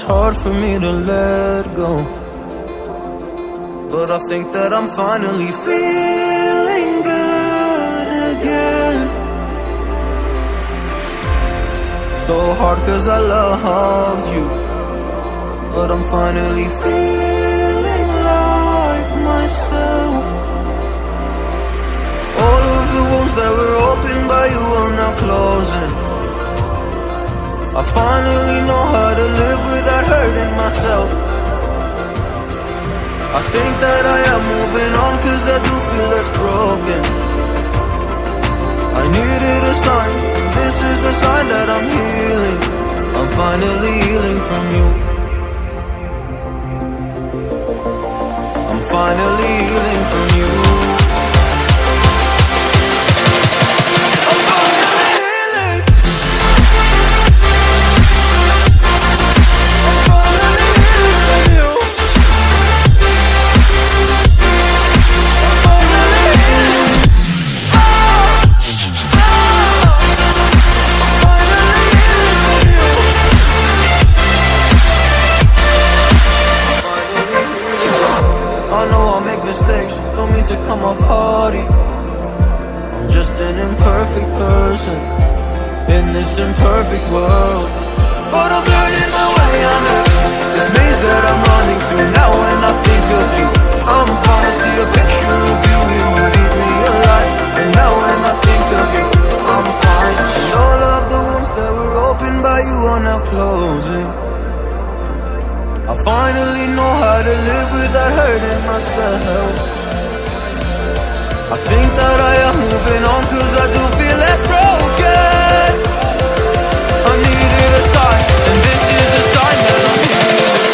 it's hard for me to let go, but I think that I'm finally feeling good again. So hard 'cause I loved you, but I'm finally feeling like myself. All of the wounds that were opened by you are now closing. I finally know how to live without hurting myself. I think that I am moving on 'cause I do feel less broken. I needed a sign, this is a sign that I'm healing. I'm finally healing from you. I'm finally healing from you. Mistakes, don't mean to come off haughty. I'm just an imperfect person in this imperfect world, but I'm learning my way under this maze that I'm running through. Now when I think of you, I'm falling to a picture of you. You would eat me alive. And now when I think of you, I'm fine. And all of the wounds that were opened by you are now closing. I finally know how to live without hurting myself. I think that I am moving on 'cause I do feel less broken. I needed a sign, and this is a sign that I'm healing.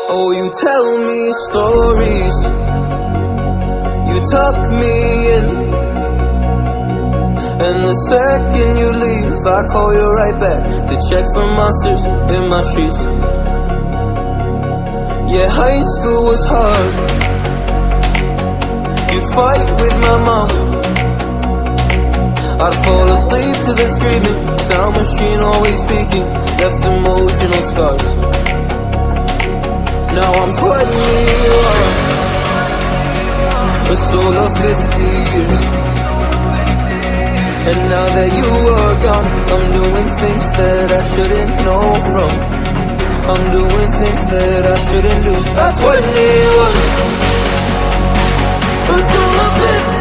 Oh, you tell me stories, you tuck me in, and the second you leave, I call you right back to check for monsters in my sheets. Yeah, high school was hard. You'd fight with my mom, I'd fall asleep to the screaming, sound machine always speaking, left emotional scars. Now I'm 21, a soul of 50 years. And now that you are gone, I'm doing things that I shouldn't know from. I'm doing things that I shouldn't do. At 21, a soul of 50